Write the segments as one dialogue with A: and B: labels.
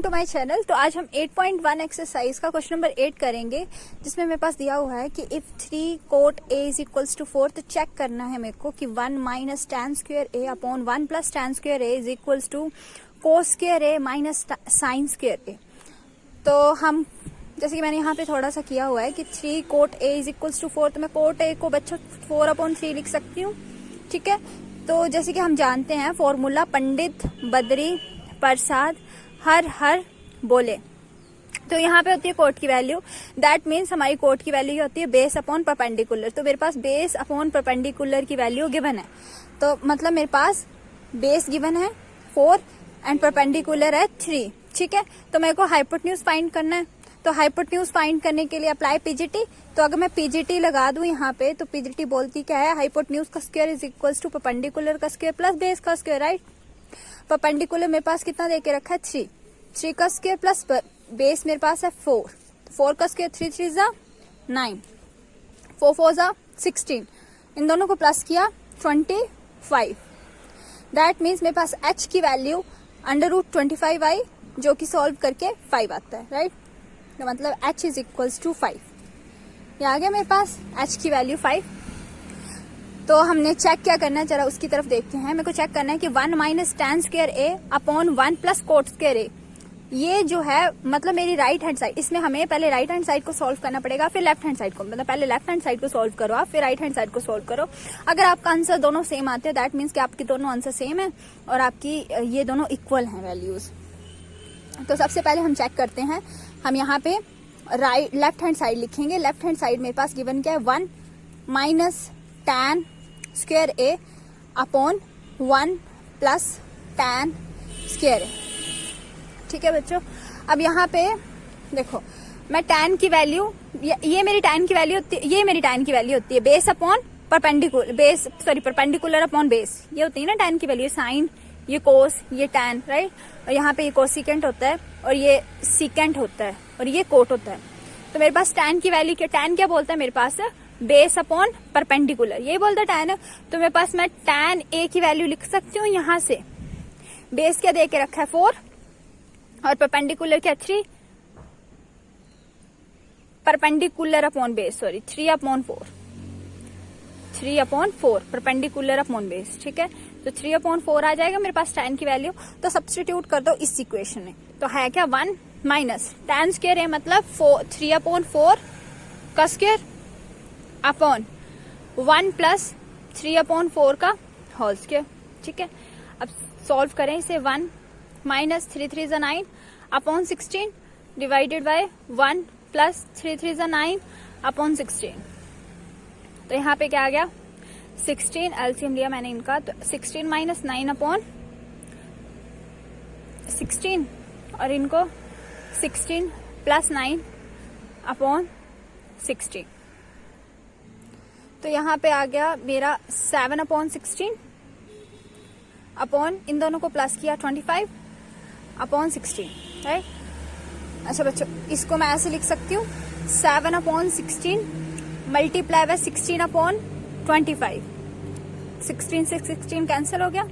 A: To my channel. तो आज हम 8.1 एक्सरसाइज का क्वेश्चन नंबर 8 करेंगे, जिसमें मेरे पास दिया हुआ है कि if 3 cot a is equals to 4, तो चेक करना है मेरे को कि 1 minus tan square a upon 1 plus tan square a is equals to cos square a minus sine square a। तो हम जैसे कि मैंने यहाँ पे थोड़ा सा किया हुआ है कि 3 cot a is equals to 4, तो मैं कोट a को बच्चों 4/3 लिख सकती हूँ। ठीक है, तो जैसे कि हम जानते हैं फॉर्मूला पंडित बद्री प्रसाद हर हर बोले, तो यहाँ पे होती है कोट की वैल्यू। दैट मीन्स हमारी कोट की वैल्यू होती है बेस अपॉन परपेंडिकुलर। तो मेरे पास बेस अपॉन परपेंडिकुलर की वैल्यू गिवन है, तो मतलब मेरे पास बेस गिवन है 4 एंड परपेंडिकुलर है 3। ठीक है, तो मेरे को हाइपोटेन्यूज फाइंड करना है। तो हाइपोटेन्यूज फाइंड करने के लिए अप्लाई पीजीटी। तो अगर मैं पीजीटी लगा दूं यहाँ पे, तो पीजीटी बोलती क्या है, हाइपोटेन्यूज का square is equals to perpendicular का स्क्वायर प्लस बेस का स्क्वायर, राइट। परपेंडिकुलर मेरे पास कितना देके रखा है 3 का स्क्वायर प्लस बेस मेरे पास है 4 का स्क्वायर 3 3 जा 9, 4 4 जा 16, इन दोनों को प्लस किया 25। दैट मीन्स मेरे पास h की वैल्यू √25 आई, जो कि सॉल्व करके 5 आता है, राइट। तो मतलब h इज इक्वल्स टू 5। ये आ गया मेरे पास h की वैल्यू 5। तो हमने चेक क्या करना है, जरा उसकी तरफ देखते हैं। मेरे को चेक करना है कि 1 minus tan square a upon 1 plus coat square a, ये जो है मतलब मेरी राइट हैंड साइड, इसमें हमें पहले राइट हैंड साइड को सॉल्व करना पड़ेगा, फिर लेफ्ट हैंड साइड को, मतलब पहले लेफ्ट हैंड साइड को सॉल्व करो आप, फिर राइट हैंड साइड को सॉल्व करो। अगर आपका आंसर दोनों सेम आते हैं, दैट मीन्स कि आपके दोनों आंसर सेम है और आपकी ये दोनों इक्वल हैं वैल्यूज। तो सबसे पहले हम चेक करते हैं। हम यहाँ पे लेफ्ट हैंड साइड लिखेंगे। लेफ्ट हैंड साइड मेरे पास गिवन क्या है, 1 minus tan square a upon 1 plus tan square a। ठीक है बच्चों, अब यहाँ पे देखो, मैं tan की वैल्यू, ये मेरी tan की वैल्यू होती है, ये मेरी tan की वैल्यू होती है base upon perpendicular upon base, ये होती है ना tan की वैल्यू, साइन, ये कोस, ये tan, राइट। और यहाँ पे ये कोसिकेंट होता है और ये सीकेंट होता है और ये कोट होता है। तो मेरे पास tan की वैल्यू क्या, tan क्या बोलता है मेरे पास, बेस अपॉन परपेंडिकुलर, यही बोलता tan है। तो मेरे पास मैं tan a की वैल्यू लिख सकती हूँ यहाँ से। बेस क्या दे के रखा है 4 और परपेंडिकुलर क्या 3, perpendicular upon base, sorry 3/4 perpendicular upon base. ठीक है, तो 3/4 आ जाएगा मेरे पास tan की वैल्यू। तो सब्स्टिट्यूट कर दो इस इक्वेशन में। तो है क्या 1 माइनस tan स्क्वायर है मतलब 3/4 का स्क्वायर अपॉन 1 प्लस 3/4 का होल स्क्वायर। ठीक है, अब सॉल्व करें इसे। 1 माइनस 3 3 जा 9 अपॉन 16 डिवाइडेड बाय 1 प्लस 3 3 जा 9 अपॉन 16। तो यहाँ पे क्या आ गया 16, एलसीएम लिया मैंने इनका, तो 16 माइनस 9 अपॉन 16 और इनको 16 प्लस 9 अपॉन 16। तो यहाँ पे आ गया मेरा 7/16 अपॉन, इन दोनों को प्लस किया 25 अपॉन 16, राइट। अच्छा बच्चों, इसको मैं ऐसे लिख सकती हूँ 7/16 मल्टीप्लाई बाय 16/25। 16 से 16 कैंसिल हो गया,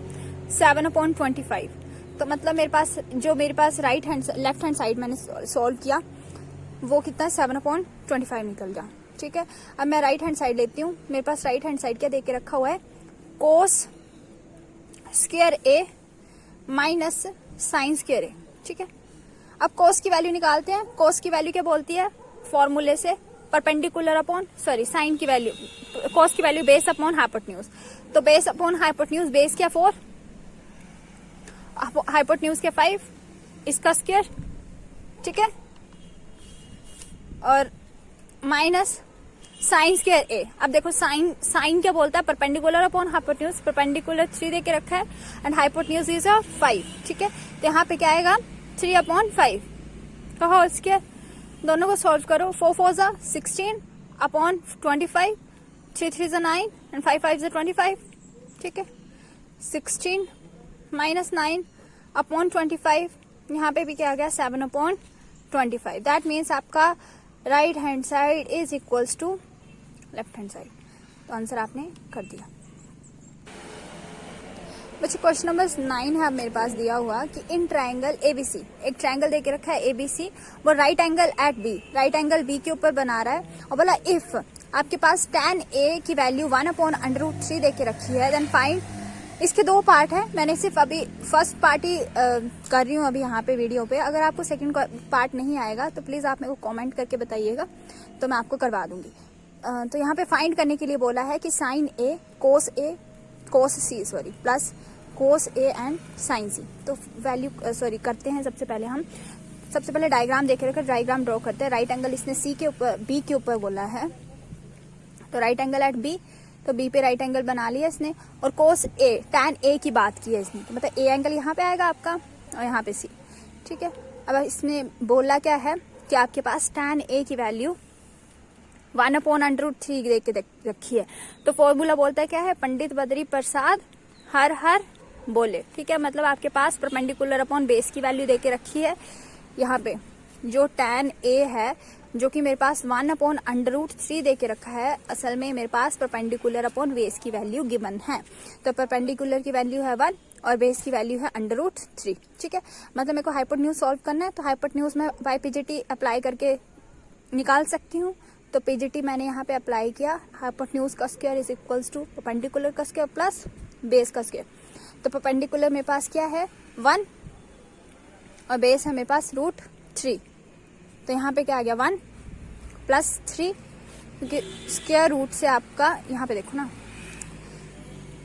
A: 7/25। तो मतलब मेरे पास जो लेफ्ट हैंड साइड मैंने सॉल्व किया वो कितना 7/25 निकल गया। ठीक है, अब मैं राइट हैंड साइड लेती हूँ। मेरे पास राइट हैंड साइड क्या देके रखा हुआ है, कोस square a minus sine square a। ठीक है, अब कोस की वैल्यू निकालते हैं। कोस की वैल्यू क्या बोलती है फॉर्मूले से, परपेंडिकुलर अपॉन साइन की वैल्यू, कोस की वैल्यू बेस अपॉन हाइपोटेन्यूज। तो बेस अपॉन हाइपोटेन्यूज, बेस क्या 4, हाइपोटेन्यूज क्या 5, इसका स्क्वायर। ठीक है, और माइनस साइन स्क्वायर a। अब देखो साइन क्या बोलता है, परपेंडिकुलर अपॉन हाइपोटेन्यूज, परपेंडिकुलर 3 देके रखा है एंड हाइपोटेन्यूज इज 5। ठीक है, तो यहाँ पे क्या आएगा 3/5 का होल स्क्वायर। दोनों को सॉल्व करो, 4 4 जा 16 अपॉन 25, 3 3 जा 9 एंड 5 5 जा 25। ठीक है, 16 माइनस 9 अपॉन 25, यहाँ पे भी क्या आ गया 7/25। दैट मीन्स आपका right hand side is equals to left hand side. तो आंसर आपने कर दिया। बच्चे क्वेश्चन नंबर 9 है मेरे पास दिया हुआ कि इन ट्रायंगल एबीसी, एक ट्रायंगल देके रखा है एबीसी, वो right angle at B, right angle B के ऊपर बना रहा है और बोला इफ आपके पास tan a की वैल्यू 1/√3 देके रखी है देन फाइंड। इसके दो पार्ट है, मैंने सिर्फ अभी फर्स्ट पार्ट ही कर रही हूँ अभी यहाँ पे वीडियो पे। अगर आपको सेकंड पार्ट नहीं आएगा तो प्लीज आप मेरे को कमेंट करके बताइएगा तो मैं आपको करवा दूंगी। तो यहाँ पे फाइंड करने के लिए बोला है कि sine A cos C plus cos A and sine C. तो वैल्यू करते हैं। सबसे पहले डायग्राम देख रहे, डायग्राम ड्रॉ करते हैं। राइट एंगल इसने सी के ऊपर बी के ऊपर बोला है, तो राइट एंगल एट बी, तो बी पे राइट एंगल बना लिया इसने। और कोस ए टैन ए की बात की है इसने, तो मतलब ए एंगल यहाँ पे आएगा आपका और यहाँ पे सी, ठीक है। अब इसने बोला क्या है कि आपके पास टैन ए की वैल्यू 1/√3 दे के रखी है। तो फॉर्मूला बोलता है क्या है, पंडित बद्री प्रसाद हर हर बोले, ठीक है। मतलब आपके पास परपेंडिकुलर अपॉन बेस की वैल्यू देके रखी है। यहाँ पे जो tan a है जो कि मेरे पास 1/√3 देके रखा है, असल में मेरे पास परपेंडिकुलर अपॉन बेस की वैल्यू गिवन है। तो परपेंडिकुलर की वैल्यू है 1 और बेस की वैल्यू है √3, ठीक है। मतलब मेरे को हाइपोटेन्यूज सॉल्व करना है, तो हाइपोटेन्यूज में बाय पीजीटी अप्लाई करके निकाल सकती हूँ। तो पीजीटी मैंने यहाँ पे अप्लाई किया, हाइपोटेन्यूज का square is equals to perpendicular का स्क्वायर प्लस बेस का स्क्वायर। तो परपेंडिकुलर मेरे पास क्या है 1 और बेस है मेरे पास √3। तो यहाँ पे क्या आ गया 1 + 3, क्योंकि स्क्वायर रूट से आपका यहाँ पे देखो ना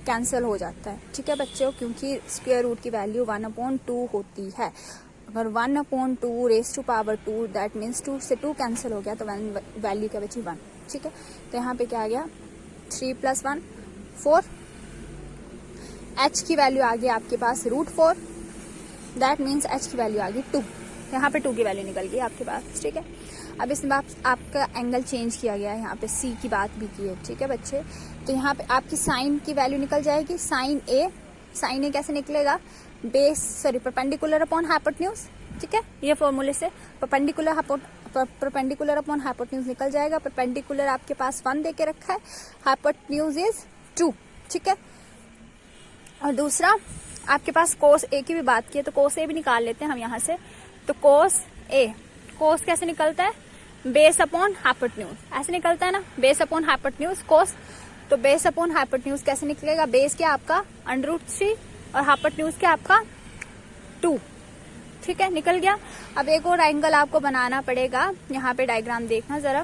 A: कैंसिल हो जाता है, ठीक है बच्चों, क्योंकि स्क्वायर रूट की वैल्यू 1/2 होती है। अगर 1/2 raise to power 2 that means 2 से 2 कैंसिल हो गया तो वैल्यू क्या बची 1, ठीक है। तो यहाँ पे क्या आ गया 3 + 1 4, h की वैल्यू आ गई आपके पास √4 दैट मीन्स h की वैल्यू आ गई 2। यहाँ पे 2 की वैल्यू निकल गई आपके पास, ठीक है। अब इसमें आपका एंगल चेंज किया गया है, यहाँ पे c की बात भी की है, ठीक है बच्चे। तो यहाँ पे आपकी साइन की वैल्यू निकल जाएगी, साइन ए कैसे निकलेगा, परपेंडिकुलर अपॉन हाइपोटेन्यूज, ठीक है। ये फॉर्मूले से परपेंडिकुलर अपॉन हाइपोटेन्यूज निकल जाएगा। परपेंडिकुलर आपके पास 1 दे के रखा है, हाइपोटेन्यूज इज 2, ठीक है। और दूसरा आपके पास कोस ए की भी बात की है, तो कोस ए भी निकाल लेते हैं हम यहाँ से। तो कोस कैसे निकलता है, बेस अपॉन हाइपोटेन्यूज, ऐसे निकलता है ना, बेस अपॉन हाइपोटेन्यूज कोस। तो बेस अपॉन हाइपोटेन्यूज कैसे निकलेगा, बेस क्या आपका √3 और हाइपोटेन्यूज क्या आपका 2, ठीक है, निकल गया। अब एक और एंगल आपको बनाना पड़ेगा, यहाँ पे डायग्राम देखना जरा।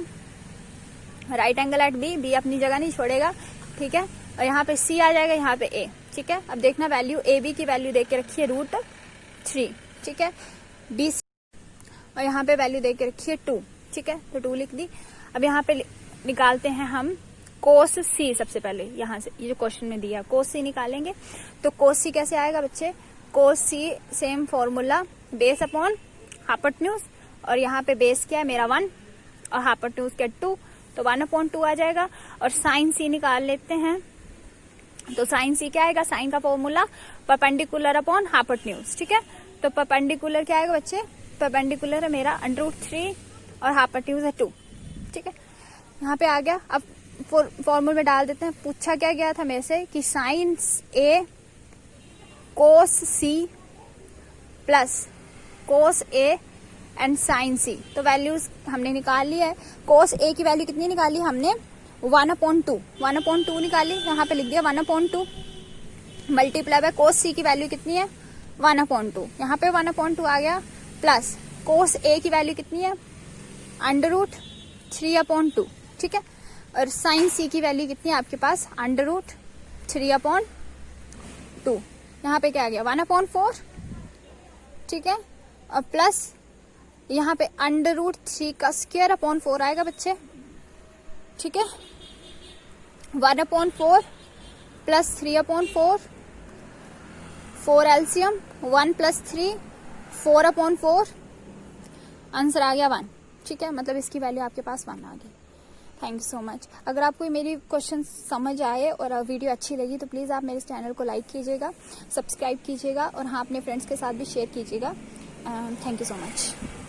A: राइट एंगल एट बी अपनी जगह नहीं छोड़ेगा, ठीक है। और यहाँ पे सी आ जाएगा, यहाँ पे ए, ठीक है। अब देखना वैल्यू ए बी की वैल्यू देके रखी है √3, ठीक है, बी और यहाँ पे वैल्यू देके रखी है 2, ठीक है। तो 2 लिख दी। अब यहाँ पे निकालते हैं हम कोस सी। सबसे पहले यहाँ से ये जो क्वेश्चन में दिया कोस सी निकालेंगे। तो कोस सी कैसे आएगा बच्चे, cos C same formula, base upon hypotenuse, और यहाँ पे बेस क्या है मेरा 1 और हाइपोटेन्यूज क्या 2, तो 1/2 आ जाएगा। और साइन सी निकाल लेते हैं। तो साइन सी क्या आएगा, साइन का फॉर्मूला परपेंडिकुलर अपॉन हाइपोटेन्यूज, ठीक है। तो परपेंडिकुलर क्या आएगा बच्चे, परपेंडिकुलर है मेरा √3 और हाइपोटेन्यूज है 2, ठीक है। यहाँ पे आ गया। अब फॉर्मूले में डाल देते हैं। पूछा क्या गया था मेरे से कि sine A cos C plus cos A and sine C. तो वैल्यूज हमने निकाल ली है। कोस ए की वैल्यू कितनी निकाली हमने 1/2 निकाली, यहाँ पे लिख दिया 1/2 मल्टीप्लाई बाय कोस सी की वैल्यू कितनी है 1/2, यहाँ पे 1/2 आ गया, प्लस कोस ए की वैल्यू कितनी है √3/2, ठीक है। और साइन सी की वैल्यू कितनी है आपके पास √3/2, यहाँ पे क्या आ गया 1/4, ठीक है। और प्लस यहाँ पे √3 का स्क्वायर अपॉन 4 आएगा बच्चे, ठीक है। 1/4 प्लस 3/4, 4 एलसीएम 1 + 3 4/4, आंसर आ गया 1, ठीक है। मतलब इसकी वैल्यू आपके पास 1 आ गई। Thank you so much. अगर आपको मेरी क्वेश्चन समझ आए और वीडियो अच्छी लगी तो प्लीज़ आप मेरे चैनल को लाइक कीजिएगा, सब्सक्राइब कीजिएगा और हाँ अपने फ्रेंड्स के साथ भी शेयर कीजिएगा। Thank you so much.